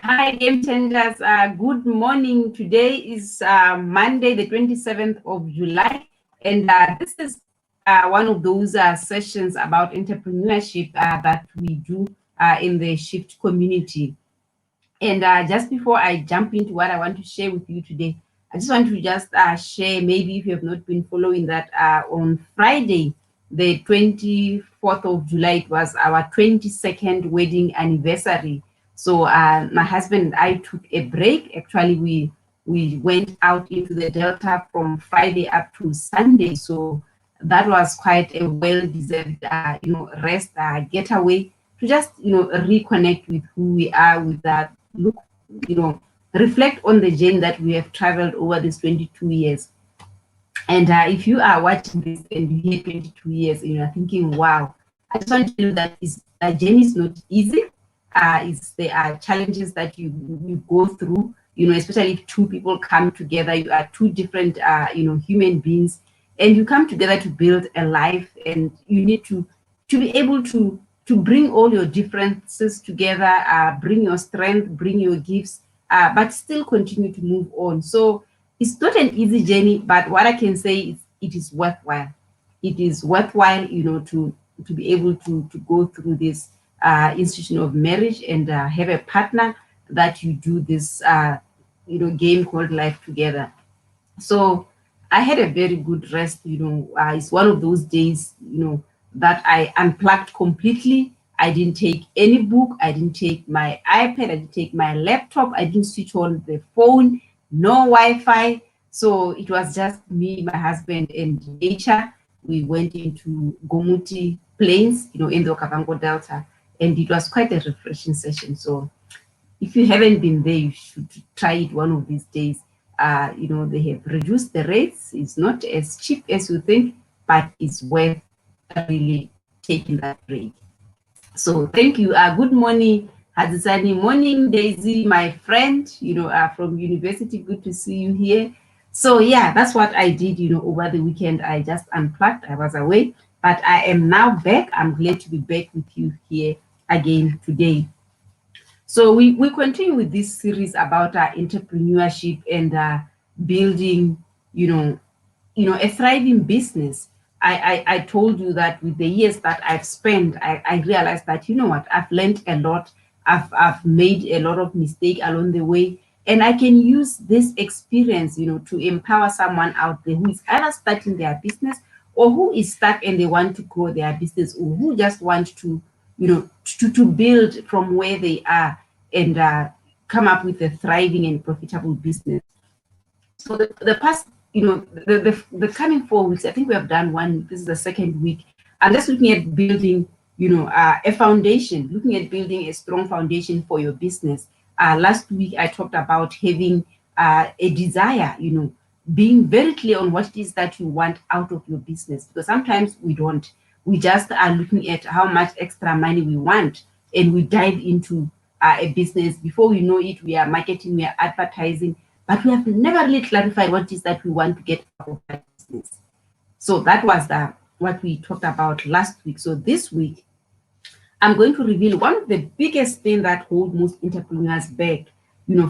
Hi, Game Changers. Good morning. Today is Monday, the 27th of July, and this is one of those sessions about entrepreneurship that we do in the Shift community. And just before I jump into what I want to share with you today, I just want to just share, maybe if you have not been following that, on Friday, the 24th of July, it was our 22nd wedding anniversary. So my husband and I took a break. Actually, we went out into the Delta from Friday up to Sunday. So that was quite a well-deserved, rest, getaway to just, reconnect with who we are, with that look, reflect on the journey that we have traveled over these 22 years. And if you are watching this and you hear 22 years and you're thinking, wow, I just want to tell you that that journey is not easy. There are challenges that you go through, especially if two people come together, you are two different, human beings, and you come together to build a life, and you need to be able to bring all your differences together, bring your strength, bring your gifts, but still continue to move on. So it's not an easy journey, but what I can say is it is worthwhile. It is worthwhile, to be able to go through this institution of marriage and have a partner that you do this, game called life together. So I had a very good rest. It's one of those days, that I unplugged completely. I didn't take any book. I didn't take my iPad. I didn't take my laptop. I didn't switch on the phone. No Wi-Fi. So it was just me, my husband, and nature. We went into Gomuti Plains, in the Okavango Delta, and it was quite a refreshing session. So if you haven't been there, you should try it one of these days. They have reduced the rates. It's not as cheap as you think, but it's worth really taking that break. So thank you. Good morning, Hadisani. Morning, Daisy, my friend, from university. Good to see you here. So yeah, that's what I did, over the weekend. I just unplugged. I was away, but I am now back. I'm glad to be back with you here again today. So we continue with this series about entrepreneurship and building, a thriving business. I told you that with the years that I've spent, I realized that, what, I've learned a lot. I've made a lot of mistakes along the way. And I can use this experience, to empower someone out there who is either starting their business or who is stuck and they want to grow their business, or who just want to, to build from where they are and come up with a thriving and profitable business. So the past, the coming 4 weeks, I think we have done one. This is the second week. I'm just looking at building, a foundation, looking at building a strong foundation for your business. Last week, I talked about having a desire, being very clear on what it is that you want out of your business, because sometimes we don't. We just are looking at how much extra money we want, and we dive into a business. Before we know it, we are marketing, we are advertising, but we have never really clarified what it is that we want to get out of that business. So that was what we talked about last week. So this week, I'm going to reveal one of the biggest things that hold most entrepreneurs back,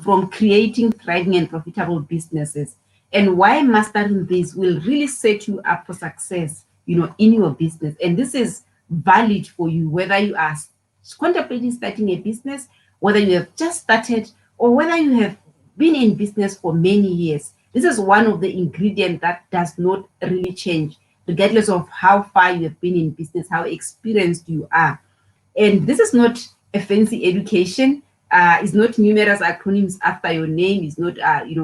from creating thriving and profitable businesses, and why mastering this will really set you up for success, in your business. And this is valid for you, whether you are contemplating starting a business, whether you have just started, or whether you have been in business for many years. This is one of the ingredients that does not really change, regardless of how far you have been in business, how experienced you are. And this is not a fancy education. It's not numerous acronyms after your name. It's not,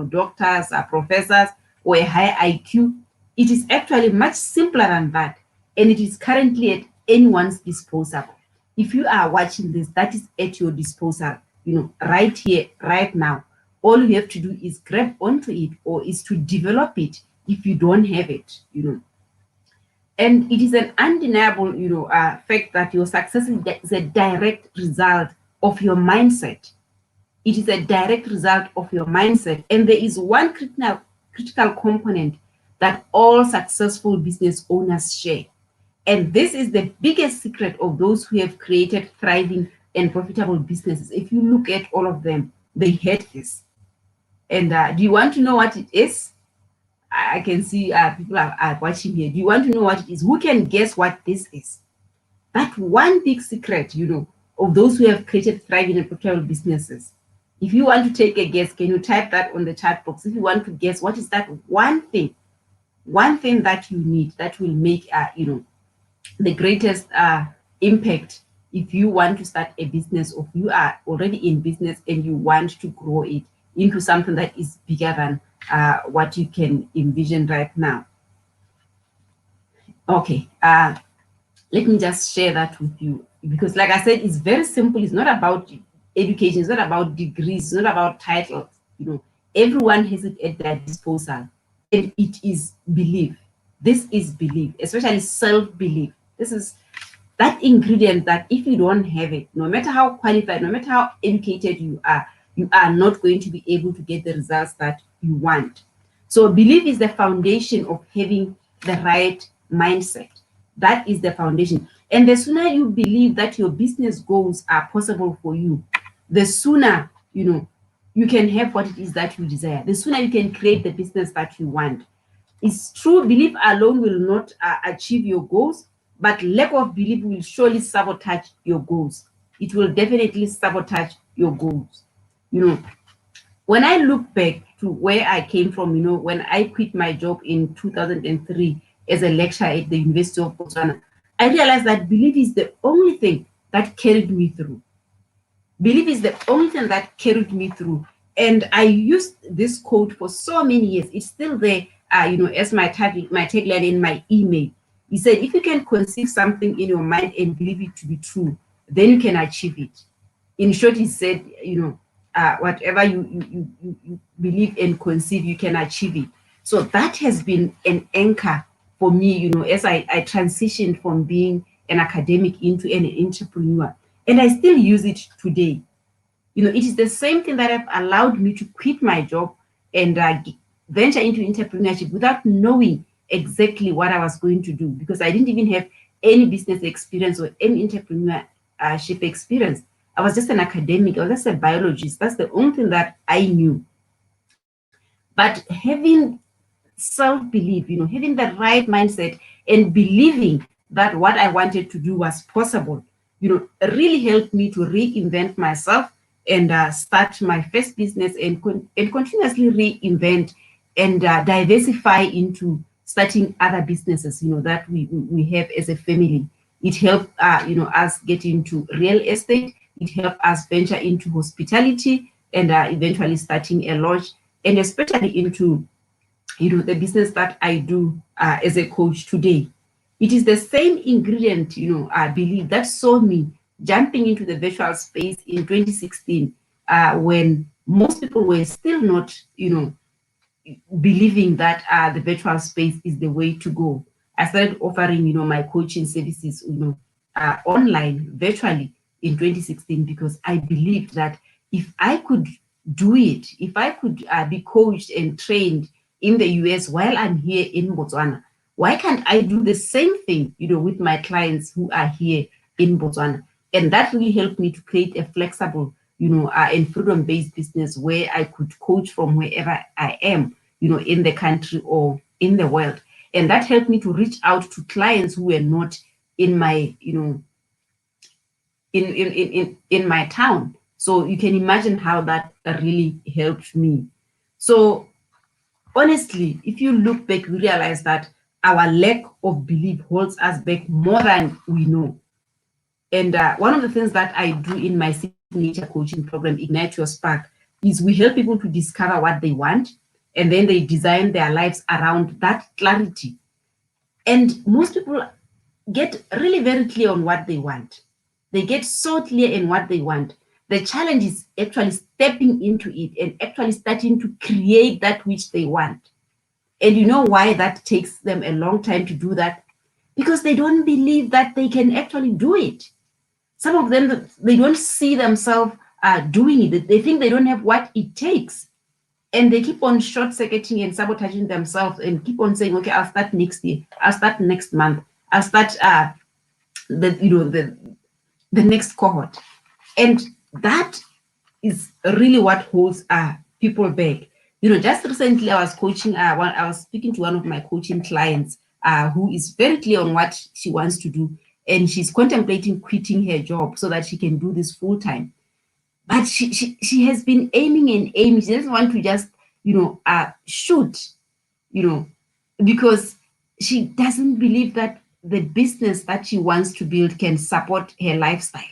doctors, professors, or a high IQ. It is actually much simpler than that. And it is currently at anyone's disposal. If you are watching this, that is at your disposal, right here, right now. All you have to do is grab onto it, or is to develop it if you don't have it. And it is an undeniable, fact that your success is a direct result of your mindset. It is a direct result of your mindset. And there is one critical component that all successful business owners share. And this is the biggest secret of those who have created thriving and profitable businesses. If you look at all of them, they had this. And do you want to know what it is? I can see people are watching here. Do you want to know what it is? Who can guess what this is? That one big secret, of those who have created thriving and profitable businesses. If you want to take a guess, can you type that on the chat box? If you want to guess, what is that one thing that you need that will make, the greatest impact if you want to start a business, or you are already in business and you want to grow it into something that is bigger than what you can envision right now. Okay, let me just share that with you, because like I said, it's very simple. It's not about education, it's not about degrees, it's not about titles. Everyone has it at their disposal, and it is belief. This is belief, especially self-belief. This is that ingredient that if you don't have it, no matter how qualified, no matter how educated you are not going to be able to get the results that you want. So belief is the foundation of having the right mindset. That is the foundation. And the sooner you believe that your business goals are possible for you, the sooner, you can have what it is that you desire. The sooner you can create the business that you want. It's true, belief alone will not achieve your goals, but lack of belief will surely sabotage your goals. It will definitely sabotage your goals. When I look back to where I came from, when I quit my job in 2003 as a lecturer at the University of Botswana, I realized that belief is the only thing that carried me through. Belief is the only thing that carried me through. And I used this quote for so many years. It's still there, as my tagline in my email. He said, if you can conceive something in your mind and believe it to be true, then you can achieve it. In short, he said, whatever you believe and conceive, you can achieve it. So that has been an anchor for me, as I transitioned from being an academic into an entrepreneur. And I still use it today. It is the same thing that have allowed me to quit my job and venture into entrepreneurship without knowing exactly what I was going to do, because I didn't even have any business experience or any entrepreneurship experience. I was just an academic. I was just a biologist. That's the only thing that I knew. But having self-belief, having the right mindset and believing that what I wanted to do was possible, really helped me to reinvent myself and start my first business and continuously reinvent and diversify into starting other businesses, that we have as a family. It helped, us get into real estate. It helped us venture into hospitality and eventually starting a lodge, and especially into the business that I do as a coach today. It is the same ingredient, I believe, that saw me jumping into the virtual space in 2016 when most people were still not, believing that the virtual space is the way to go. I started offering, my coaching services, online, virtually in 2016, because I believed that if I could do it, if I could be coached and trained in the US while I'm here in Botswana, why can't I do the same thing, with my clients who are here in Botswana? And that really helped me to create a flexible, and freedom-based business where I could coach from wherever I am, in the country or in the world. And that helped me to reach out to clients who were not in my, in my town. So you can imagine how that really helped me. So honestly, if you look back, we realize that our lack of belief holds us back more than we know. And one of the things that I do in my signature coaching program, Ignite Your Spark, is we help people to discover what they want, and then they design their lives around that clarity. And most people get really very clear on what they want. They get so clear in what they want. The challenge is actually stepping into it and actually starting to create that which they want. And you know why that takes them a long time to do that? Because they don't believe that they can actually do it. Some of them, they don't see themselves doing it. They think they don't have what it takes. And they keep on short-circuiting and sabotaging themselves and keep on saying, okay, I'll start next year. I'll start next month. I'll start the next cohort. And that is really what holds people back. Just recently I was coaching, I was speaking to one of my coaching clients who is very clear on what she wants to do. And she's contemplating quitting her job so that she can do this full time. But she has been aiming and aiming. She doesn't want to just, shoot, because she doesn't believe that the business that she wants to build can support her lifestyle.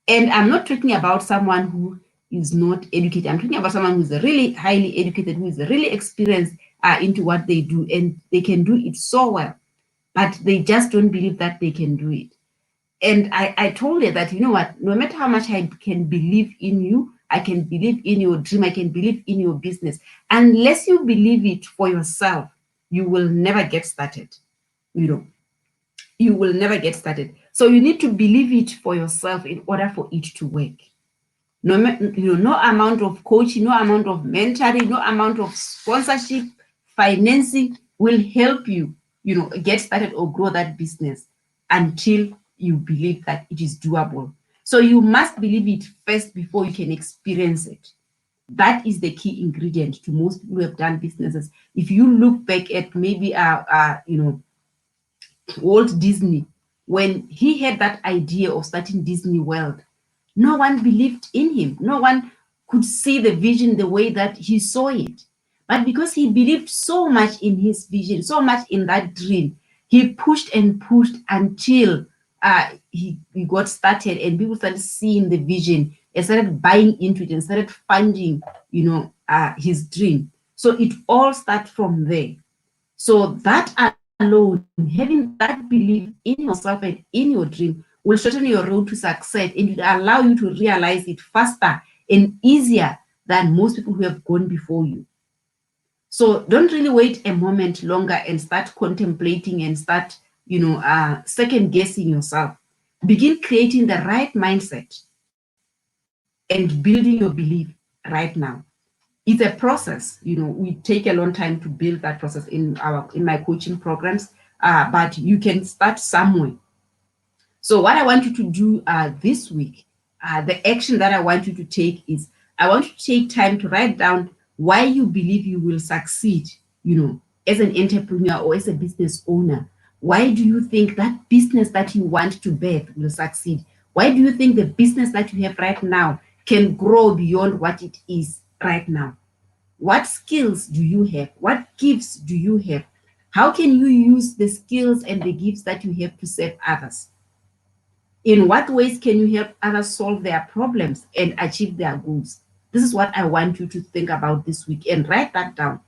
And I'm not talking about someone who is not educated. I'm talking about someone who's really highly educated, who is really experienced into what they do, and they can do it so well, but they just don't believe that they can do it. And I told her that, you know what, no matter how much I can believe in you, I can believe in your dream, I can believe in your business, unless you believe it for yourself, you will never get started. You will never get started. So you need to believe it for yourself in order for it to work. No amount of coaching, no amount of mentoring, no amount of sponsorship, financing will help you, get started or grow that business until you believe that it is doable. So you must believe it first before you can experience it. That is the key ingredient to most people who have done businesses. If you look back at maybe Walt Disney, when he had that idea of starting Disney World, no one believed in him. No one could see the vision the way that he saw it. But because he believed so much in his vision, so much in that dream, he pushed and pushed until he got started, and people started seeing the vision and started buying into it and started funding, his dream. So it all starts from there. So that alone, having that belief in yourself and in your dream, will shorten your road to success, and it will allow you to realize it faster and easier than most people who have gone before you. So don't really wait a moment longer and start contemplating and start, second guessing yourself. Begin creating the right mindset and building your belief right now. It's a process. We take a long time to build that process in my coaching programs, but you can start somewhere. So what I want you to do this week, the action that I want you to take is, I want you to take time to write down why you believe you will succeed, as an entrepreneur or as a business owner. Why do you think that business that you want to birth will succeed? Why do you think the business that you have right now can grow beyond what it is right now? What skills do you have? What gifts do you have? How can you use the skills and the gifts that you have to serve others? In what ways can you help others solve their problems and achieve their goals? This is what I want you to think about this week, and write that down.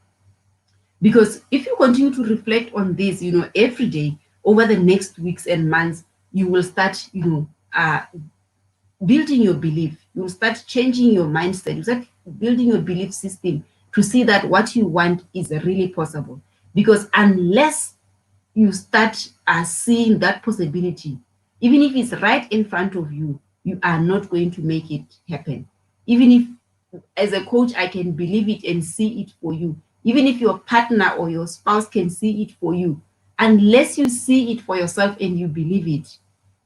Because if you continue to reflect on this, every day over the next weeks and months, you will start, building your belief. You will start changing your mindset. You start building your belief system to see that what you want is really possible. Because unless you start seeing that possibility, even if it's right in front of you, you are not going to make it happen. Even if, as a coach, I can believe it and see it for you, even if your partner or your spouse can see it for you, unless you see it for yourself and you believe it,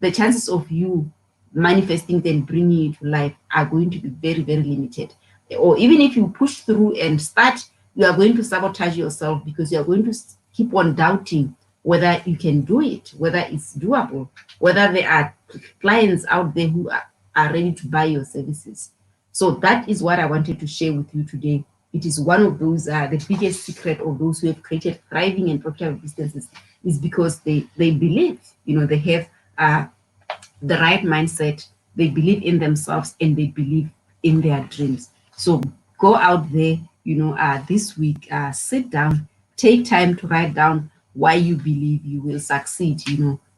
the chances of you manifesting it and bringing it to life are going to be very, very limited. Or even if you push through and start, you are going to sabotage yourself, because you are going to keep on doubting whether you can do it, whether it's doable, whether there are clients out there who are ready to buy your services. So that is what I wanted to share with you today. It is one of those, the biggest secret of those who have created thriving and profitable businesses is because they believe, they have the right mindset, they believe in themselves, and they believe in their dreams. So go out there, this week, sit down, take time to write down why you believe you will succeed,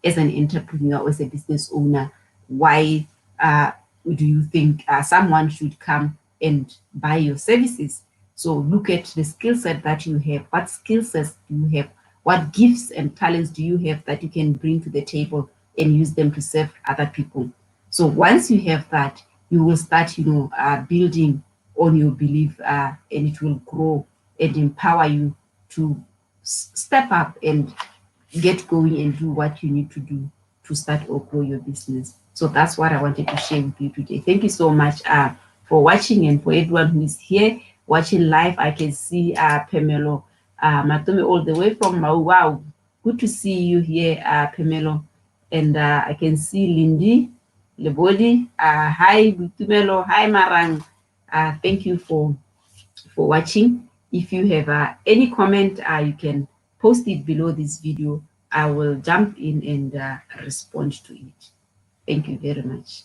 as an entrepreneur or as a business owner. Why do you think someone should come and buy your services? So look at the skill set that you have. What skill sets do you have? What gifts and talents do you have that you can bring to the table and use them to serve other people? So once you have that, you will start, building on your belief, and it will grow and empower you to step up and get going and do what you need to do to start or grow your business. So that's what I wanted to share with you today. Thank you so much for watching, and for everyone who is here watching live. I can see Pamela Matome all the way from Mau. Wow, good to see you here, Pamela. And I can see Lindy Lebodi. Hi, Tumelo. Hi, Marang. Thank you for watching. If you have any comment, you can post it below this video. I will jump in and respond to it. Thank you very much.